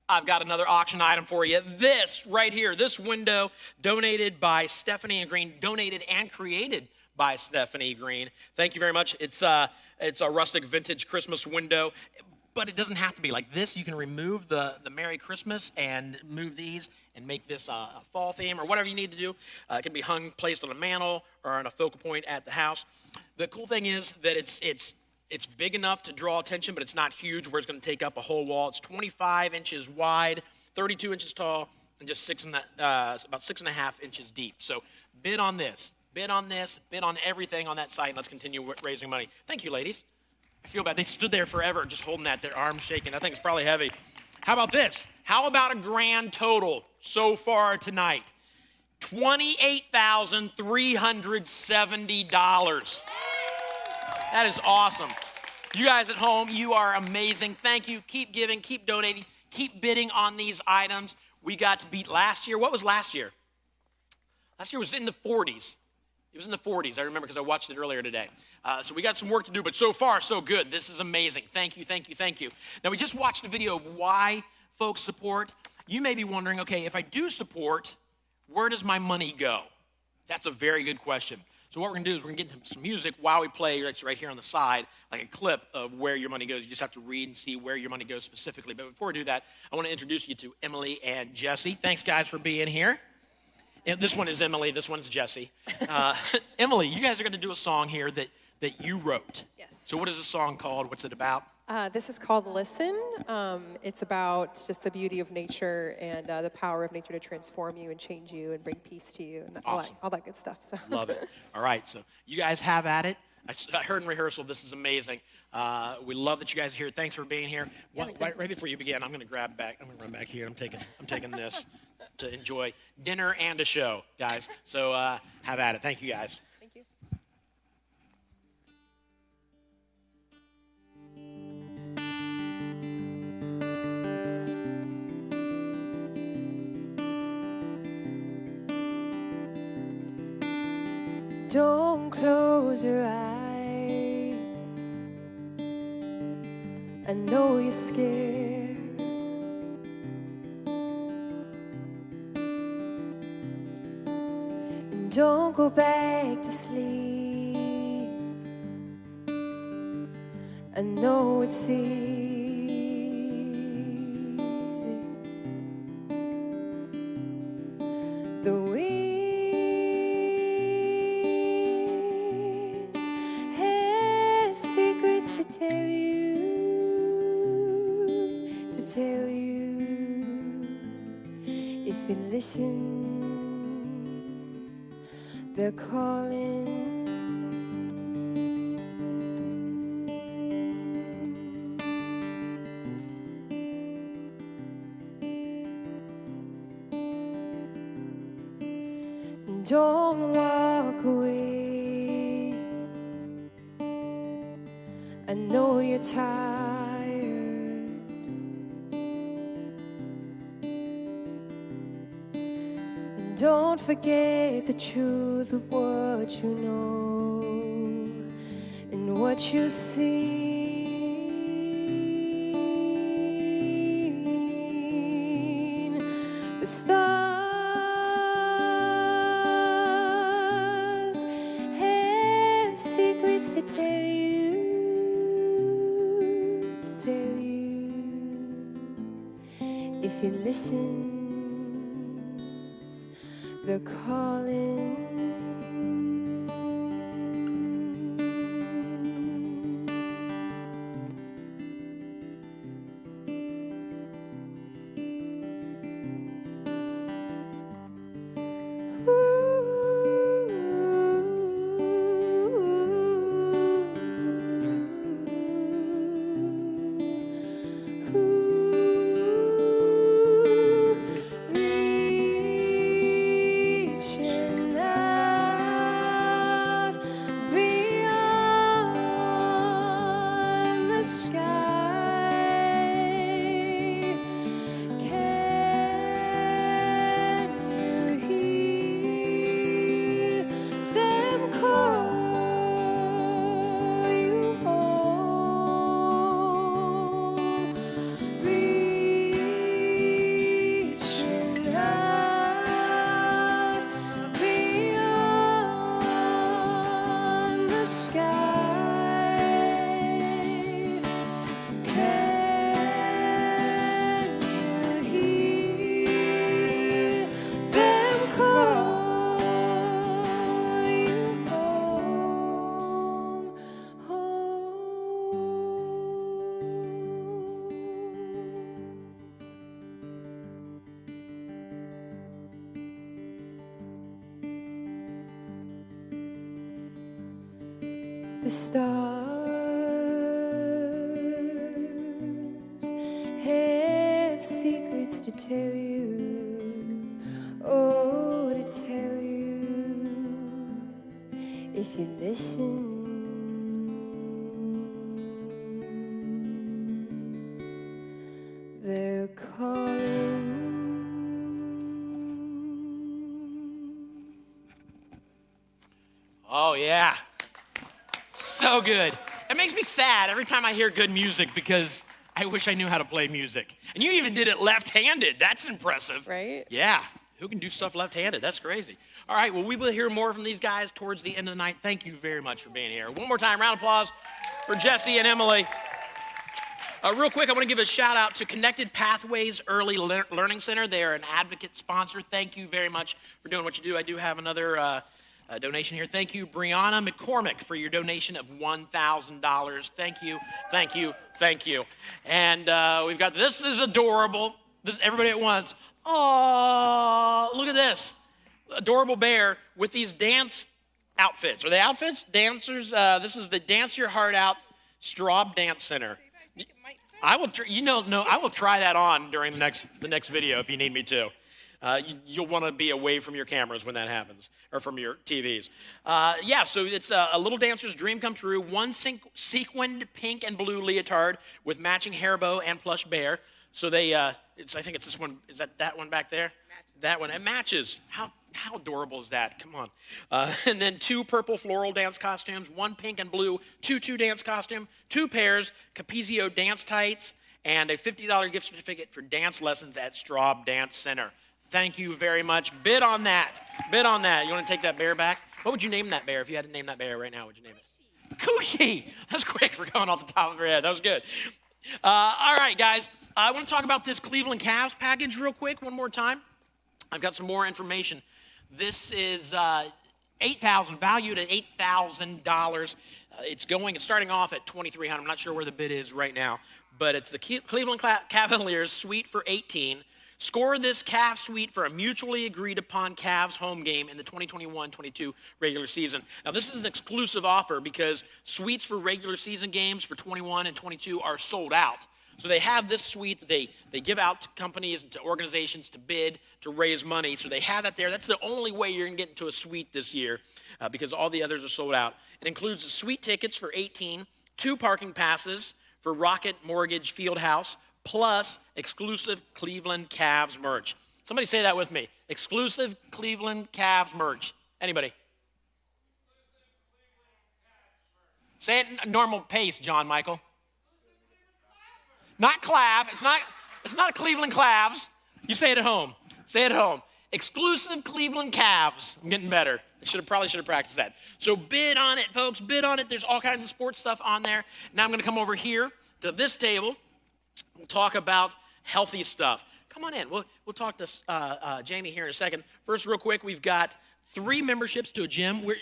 I've got another auction item for you. This right here, this window, donated by Stephanie Green, donated and created by Stephanie Green. Thank you very much. It's a rustic vintage Christmas window, but it doesn't have to be like this. You can remove the Merry Christmas and move these and make this a fall theme or whatever you need to do. It can be hung, placed on a mantle or on a focal point at the house. The cool thing is that it's big enough to draw attention, but it's not huge where it's going to take up a whole wall. It's 25 inches wide, 32 inches tall, and just about 6.5 inches deep. So bid on this, bid on everything on that site, and let's continue raising money. Thank you, ladies. I feel bad. They stood there forever just holding that, their arms shaking. I think it's probably heavy. How about this? How about a grand total so far tonight? $28,370. That is awesome. You guys at home, you are amazing. Thank you. Keep giving, keep donating, keep bidding on these items. We got to beat last year. What was last year? Last year was in the 40s. It was in the 40s, I remember, because I watched it earlier today. So we got some work to do, but so far, so good. This is amazing. Thank you, thank you, thank you. Now, we just watched a video of why folks support. You may be wondering, okay, if I do support, where does my money go? That's a very good question. So what we're going to do is we're going to get into some music while we play. It's right here on the side, like a clip of where your money goes. You just have to read and see where your money goes specifically. But before we do that, I want to introduce you to Emily and Jesse. Thanks, guys, for being here. This one is Emily. This one's Jesse. Emily, you guys are going to do a song here that you wrote. Yes. So what is the song called? What's it about? This is called Listen. It's about just the beauty of nature and the power of nature to transform you and change you and bring peace to you and Awesome. all that good stuff. So. Love it. All right, so you guys have at it. I heard in rehearsal, this is amazing. We love that you guys are here. Thanks for being here. Yeah, Right before you begin, I'm going to run back here. I'm taking this to enjoy dinner and a show, guys. So have at it. Thank you, guys. Thank you. Don't close your eyes. I know you're scared. And don't go back to sleep. I know it's easy. The wind has secrets to tell you, if you listen, they're calling. Don't walk away. I know you're tired. And don't forget the truth of what you know and what you see. The stars have secrets to tell you, if you listen, they're calling. Reaching out beyond the sky. Can you hear them call you home? Reaching out beyond the sky. Can you hear them call you home, The stars have secrets to tell you, oh, to tell you, if you listen, they're calling. Oh, yeah. So good. It makes me sad every time I hear good music because I wish I knew how to play music. And you even did it left-handed. That's impressive. Right? Yeah. Who can do stuff left-handed? That's crazy. All right, well, we will hear more from these guys towards the end of the night. Thank you very much for being here. One more time, round of applause for Jesse and Emily. Real quick, I want to give a shout out to Connected Pathways Early Learning Center. They are an advocate sponsor. Thank you very much for doing what you do. I do have another donation here. Thank you, Brianna McCormick, for your donation of $1,000. Thank you, thank you, thank you. And we've got, this is adorable. This, everybody at once. Oh, look at this. Adorable bear with these dance outfits. Are they outfits? Dancers? This is the Dance Your Heart Out Straub Dance Center. I will, I will try that on during the next video if you need me to. You'll want to be away from your cameras when that happens, or from your TVs. Yeah, so it's a little dancer's dream come true. One sequined pink and blue leotard with matching hair bow and plush bear. So they, I think it's this one. Is that one back there? That one. It matches. How adorable is that? Come on. And then 2 purple floral dance costumes, 1 pink and blue tutu dance costume, 2 pairs Capizio dance tights, and a $50 gift certificate for dance lessons at Straub Dance Center. Thank you very much. Bid on that. Bid on that. You want to take that bear back? What would you name that bear? If you had to name that bear right now, what would you name it? Coochie. That's quick for going off the top of your head. That was good. All right, guys. I want to talk about this Cleveland Cavs package real quick one more time. I've got some more information. This is $8,000, valued at $8,000. It's starting off at $2,300. I'm not sure where the bid is right now, but it's the Cleveland Cavaliers suite for $18,000. Score this Cavs suite for a mutually agreed upon Cavs home game in the 2021-22 regular season. Now, this is an exclusive offer because suites for regular season games for 21 and 22 are sold out. So they have this suite that they give out to companies and to organizations to bid, to raise money. So they have that there. That's the only way you're going to get into a suite this year because all the others are sold out. It includes the suite tickets for $18,000, 2 parking passes for Rocket Mortgage Fieldhouse, plus exclusive Cleveland Cavs merch. Somebody say that with me. Exclusive Cleveland Cavs merch. Anybody? Say it in normal pace, John Michael. Not Clav. It's not Cleveland Cavs. You say it at home. Say it at home. Exclusive Cleveland Cavs. I'm getting better. I probably should have practiced that. So bid on it, folks. Bid on it. There's all kinds of sports stuff on there. Now I'm going to come over here to this table. We'll talk about healthy stuff. Come on in. We'll talk to Jamie here in a second. First, real quick, we've got 3 memberships to a gym. We're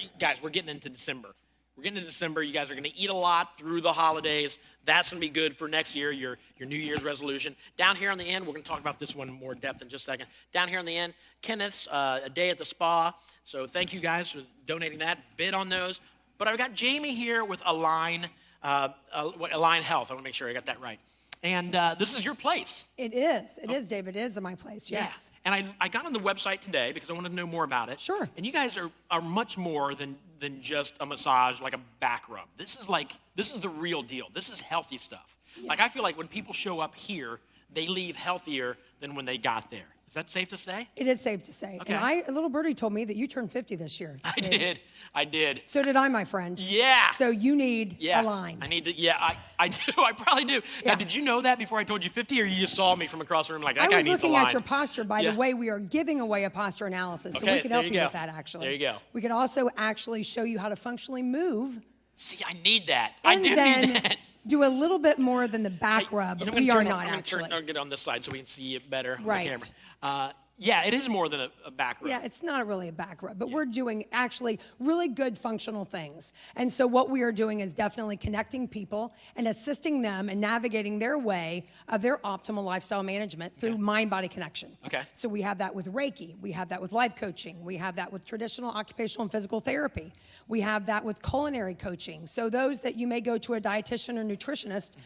getting into December. We're getting into December. You guys are going to eat a lot through the holidays. That's going to be good for next year, your New Year's resolution. Down here on the end, we're going to talk about this one in more depth in just a second. Down here on the end, Kenneth's a day at the spa. So thank you guys for donating that. Bid on those. But I've got Jamie here with Align Health. I want to make sure I got that right. And this is your place. It is. It is, David. It is my place, yes. Yeah. And I got on the website today because I wanted to know more about it. Sure. And you guys are much more than just a massage, like a back rub. This is the real deal. This is healthy stuff. Yeah. Like I feel like when people show up here, they leave healthier than when they got there. Is that safe to say? It is safe to say. Okay. And a little birdie told me that you turned 50 this year. I did. So did I, my friend. Yeah. So you need a line. I need to, I do. I probably do. Yeah. Now, did you know that before I told you 50, or you just saw me from across the room like, that guy needs a line? I was looking at your posture. By the way, we are giving away a posture analysis. So we can help you with that, actually. There you go. We can also actually show you how to functionally move. See, I need that. And I do then need that. Do a little bit more than the back rub. We are not, actually. I'll get on this side so we can see it better on right. the camera. Yeah, it is more than a back rub. Yeah, it's not really a back rub, but we're doing actually really good functional things. And so what we are doing is definitely connecting people and assisting them in navigating their way of their optimal lifestyle management through mind-body connection. Okay. So we have that with Reiki. We have that with life coaching. We have that with traditional occupational and physical therapy. We have that with culinary coaching. So those that you may go to a dietitian or nutritionist,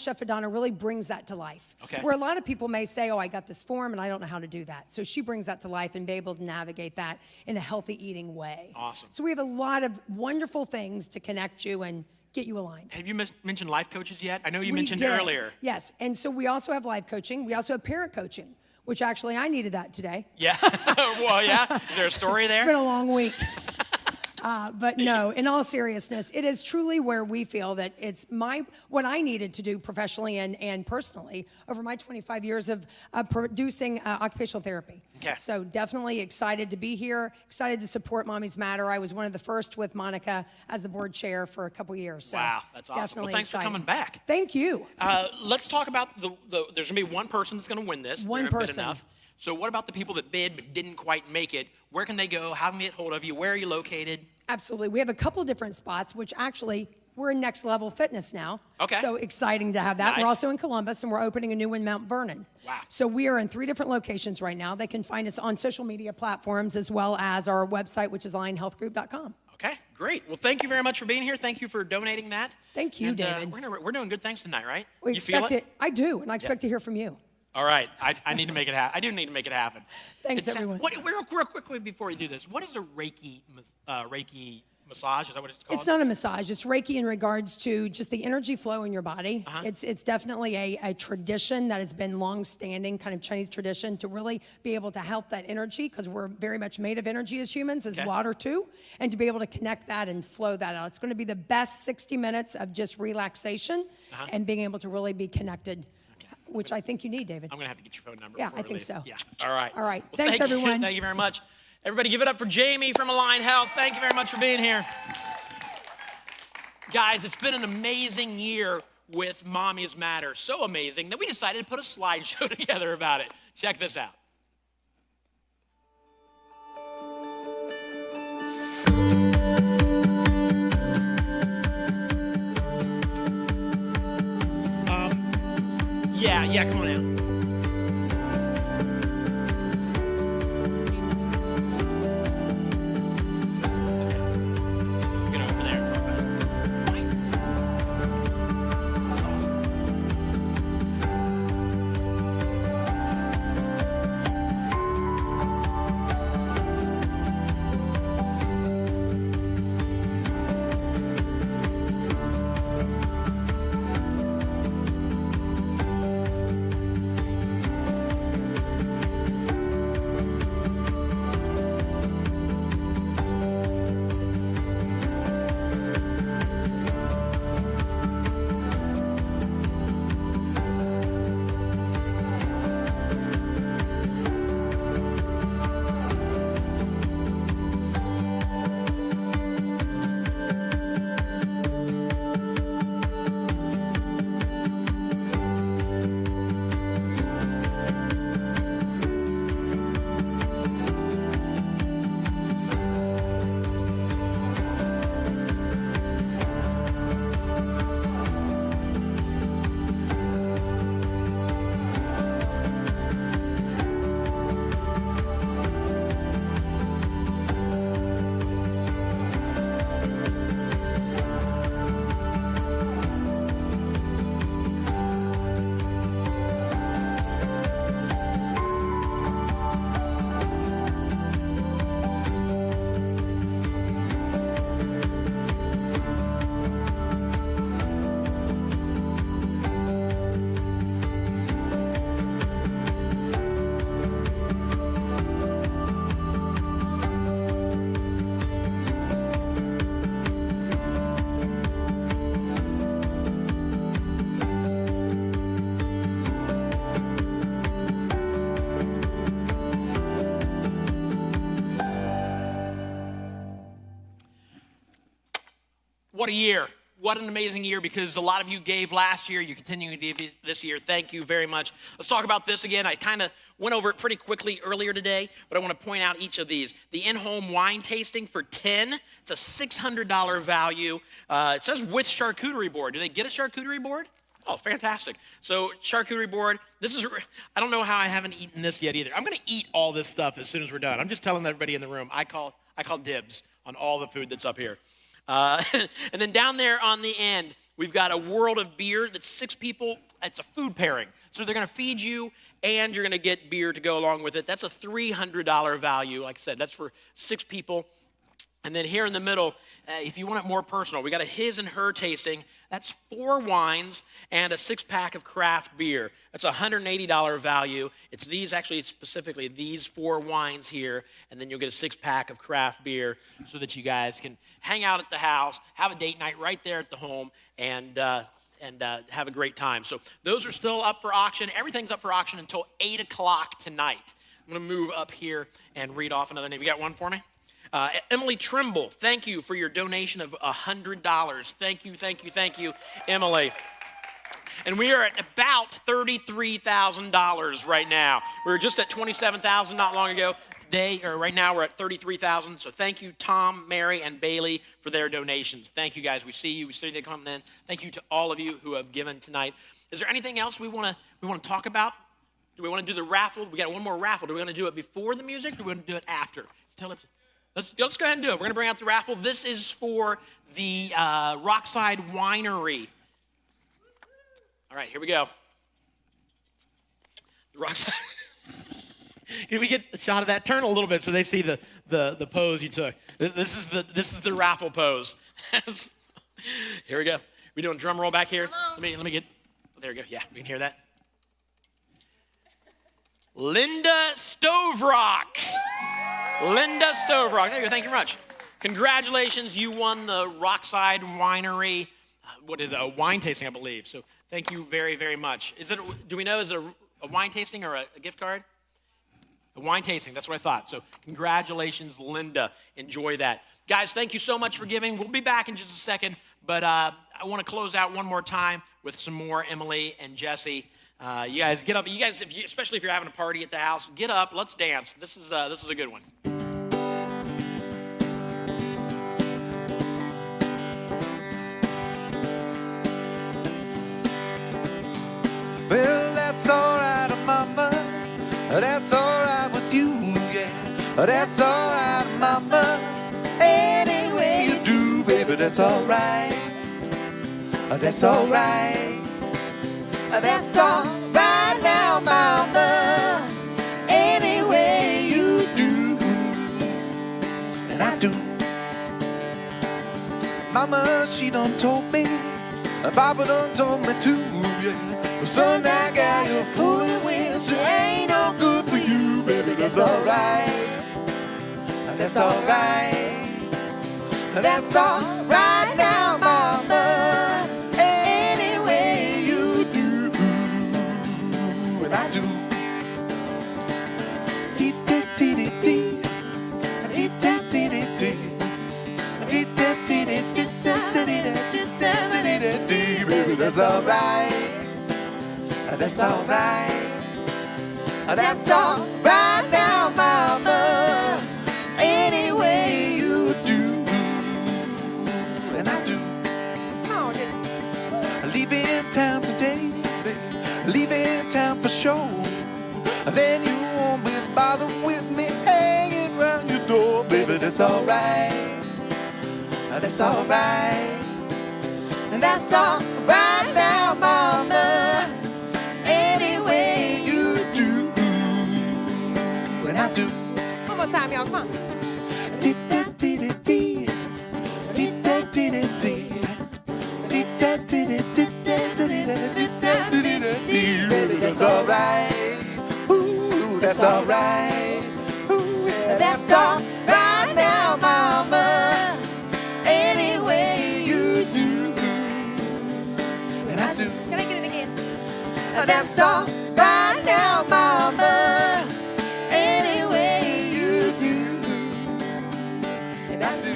Chef Adana really brings that to life. Okay. Where a lot of people may say, oh, I got this form and I don't know how to do that. So she brings that to life and be able to navigate that in a healthy eating way. Awesome. So we have a lot of wonderful things to connect you and get you aligned. Have you mentioned life coaches yet? I know you mentioned earlier. Yes, and so we also have life coaching. We also have parent coaching, which actually I needed that today. Yeah, well, yeah. Is there a story there? It's been a long week. But no, in all seriousness, it is truly where we feel that it's what I needed to do professionally and personally over my 25 years of producing occupational therapy. Okay. So definitely excited to be here, excited to support Mommies Matter. I was one of the first with Monica as the board chair for a couple years. So wow, that's awesome. Definitely well, thanks excited. for coming back. Thank you. Let's talk about there's going to be one person that's going to win this. One person. Enough. So what about the people that bid but didn't quite make it? Where can they go? How can they get hold of you? Where are you located? Absolutely. We have a couple different spots, which actually we're in Next Level Fitness now. Okay. So exciting to have that. Nice. We're also in Columbus, and we're opening a new one in Mount Vernon. Wow. So we are in 3 different locations right now. They can find us on social media platforms as well as our website, which is alignhealthgroup.com. Okay, great. Well, thank you very much for being here. Thank you for donating that. Thank you, David. We're doing good things tonight, right? We you expect feel it? I do, and I expect to hear from you. All right, I need to make it happen. I do need to make it happen. Thanks, everyone. Real quickly before you do this, what is a Reiki massage? Is that what it's called? It's not a massage. It's Reiki in regards to just the energy flow in your body. Uh-huh. It's definitely a tradition that has been long-standing, kind of Chinese tradition, to really be able to help that energy, because we're very much made of energy as humans, as water too, and to be able to connect that and flow that out. It's going to be the best 60 minutes of just relaxation and being able to really be connected, which I think you need, David. I'm going to have to get your phone number. Yeah, before I we think leave. so. Yeah. All right. All right. Well, Thanks, thank you. everyone. Thank you very much. Everybody give it up for Jamie from Align Health. Thank you very much for being here. Guys, it's been an amazing year with Mommies Matter. So amazing that we decided to put a slideshow together about it. Check this out. Yeah, come on out. What a year. What an amazing year, because a lot of you gave last year. You're continuing to give this year. Thank you very much. Let's talk about this again. I kind of went over it pretty quickly earlier today, but I want to point out each of these. The in-home wine tasting for $10. It's a $600 value. It says with charcuterie board. Do they get a charcuterie board? Oh, fantastic. So charcuterie board, I don't know how I haven't eaten this yet either. I'm going to eat all this stuff as soon as we're done. I'm just telling everybody in the room, I call dibs on all the food that's up here. And then down there on the end, we've got a world of beer that's 6 people. It's a food pairing. So they're going to feed you, and you're going to get beer to go along with it. That's a $300 value. Like I said, that's for 6 people. And then here in the middle, if you want it more personal, we got a his and her tasting. That's 4 wines and a 6-pack of craft beer. That's a $180 value. It's specifically these 4 wines here, and then you'll get a 6-pack of craft beer so that you guys can hang out at the house, have a date night right there at the home, and have a great time. So those are still up for auction. Everything's up for auction until 8 o'clock tonight. I'm going to move up here and read off another name. You got one for me? Emily Trimble, thank you for your donation of $100. Thank you, Emily. And we are at about $33,000 right now. We were just at $27,000 not long ago. Right now we're at $33,000. So thank you, Tom, Mary, and Bailey for their donations. Thank you guys. We see you. We see you coming in. Thank you to all of you who have given tonight. Is there anything else we want to talk about? Do we want to do the raffle? We got one more raffle. Do we want to do it before the music, or do we want to do it after? Let's go ahead and do it. We're going to bring out the raffle. This is for the Rockside Winery. All right, here we go. The Rockside. Can we get a shot of that? Turn a little bit so they see the pose you took. This is the raffle pose. Here we go. We doing drum roll back here? Let me get. There we go. Yeah, we can hear that. Linda Stoverock. Linda Stoverock. There you go. Thank you very much. Congratulations. You won the Rockside Winery. A wine tasting, I believe. So thank you very, very much. Do we know, is it a wine tasting or a gift card? A wine tasting, that's what I thought. So congratulations, Linda. Enjoy that. Guys, thank you so much for giving. We'll be back in just a second, but I want to close out one more time with some more Emily and Jesse. You guys get up. You guys, especially if you're having a party at the house, get up. Let's dance. This is a good one. Well, that's all right, Mama. That's all right with you, yeah. That's all right, Mama. Any way you do, baby, that's all right. That's all right. That's all right now, Mama. Any way you do, and I do. Mama, she done told me, Papa done told me too, yeah. Well, son, that guy you're fooling with, she ain't no good for you, baby. That's all right. That's all right. That's all right now, Mama. Any way you do, and I do. T-T-T-T-T, T-T-T-T-T, T-T-T-T-T, baby, that's all right. That's all right. That's all right now, Mama. Any way you do, and I do. Come on, just leaving town today, baby. Leaving town for sure. Then you won't be bothered with me hanging around your door, baby. That's all right. That's all right. That's all right now, Mama. Any way you do, and I do. One more time, y'all. Come on. T-T-T-T-T, T-T-T-T-T, T-T-T-T-T, baby, that's all right. Ooh, that's all right. Ooh, yeah, that's all right now, Mama. Any way you do, and I do. Can I get it again? That's all right now, Mama. Any way you do, and I do.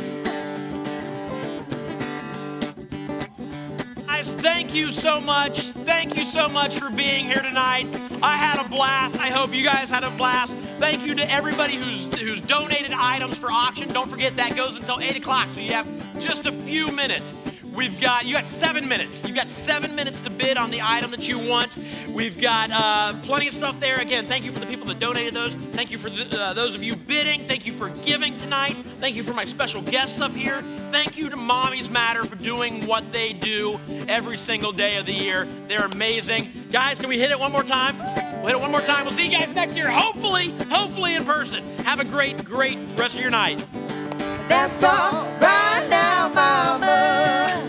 Guys, thank you so much. Thank you so much for being here tonight. I had a blast. I hope you guys had a blast. Thank you to everybody who's donated items for auction. Don't forget that goes until 8 o'clock, so you have just a few minutes. You got 7 minutes. You've got 7 minutes to bid on the item that you want. We've got plenty of stuff there. Again, thank you for the people that donated those. Thank you for those of you bidding. Thank you for giving tonight. Thank you for my special guests up here. Thank you to Mommies Matter for doing what they do every single day of the year. They're amazing. Guys, can we hit it one more time? We'll hit it one more time. We'll see you guys next year, hopefully in person. Have a great, great rest of your night. That's all right now, Mama.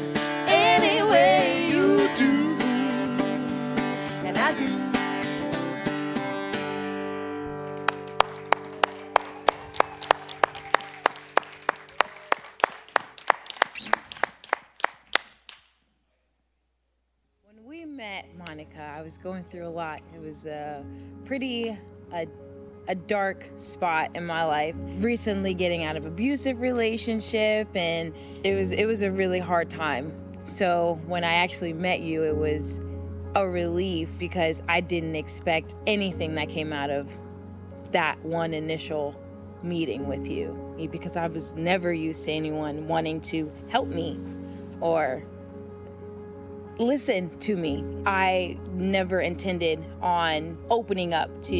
Any way you do, and I do. When we met Monica, I was going through a lot. It was a dark spot in my life. Recently getting out of abusive relationship, and it was a really hard time. So when I actually met you, it was a relief because I didn't expect anything that came out of that one initial meeting with you, because I was never used to anyone wanting to help me or listen to me. I never intended on opening up to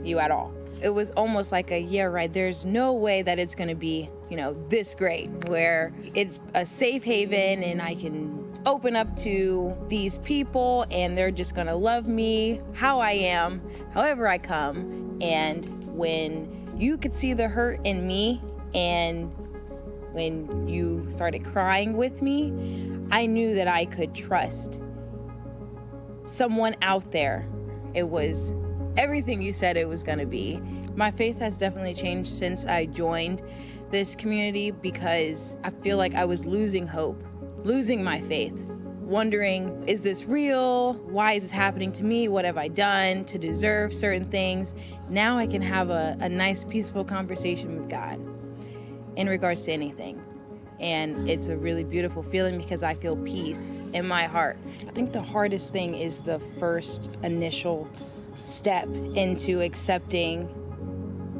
you at all. It was almost like there's no way that it's gonna be, this great, where it's a safe haven and I can open up to these people and they're just gonna love me how I am, however I come, and when you could see the hurt in me, and when you started crying with me, I knew that I could trust someone out there. It was everything you said it was gonna be. My faith has definitely changed since I joined this community, because I feel like I was losing hope, losing my faith, wondering, is this real? Why is this happening to me? What have I done to deserve certain things? Now I can have a nice, peaceful conversation with God in regards to anything. And it's a really beautiful feeling because I feel peace in my heart. I think the hardest thing is the first initial step into accepting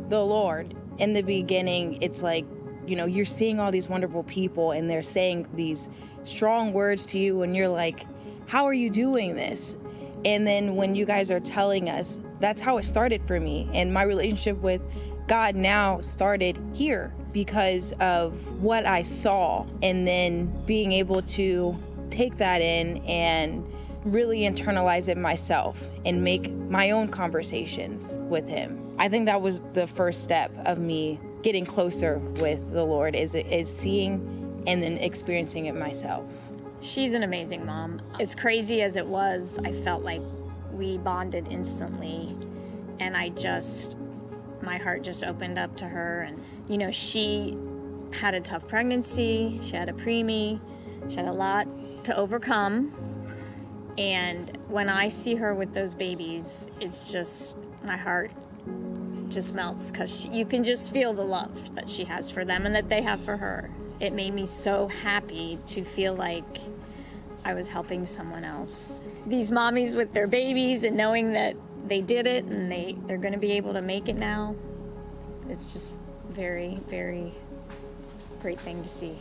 the Lord. In the beginning, it's like, you know, you're seeing all these wonderful people and they're saying these strong words to you, and you're like, how are you doing this? And then when you guys are telling us, that's how it started for me. And my relationship with God now started here because of what I saw, and then being able to take that in and really internalize it myself and make my own conversations with him. I think that was the first step of me getting closer with the Lord, is seeing and then experiencing it myself. She's an amazing mom. As crazy as it was, I felt like we bonded instantly, and my heart just opened up to her. And you know, she had a tough pregnancy, she had a preemie, she had a lot to overcome. And when I see her with those babies, it's just, my heart just melts, because you can just feel the love that she has for them and that they have for her. It made me so happy to feel like I was helping someone else. These mommies with their babies and knowing that they did it and they're going to be able to make it now, it's just very, very great thing to see.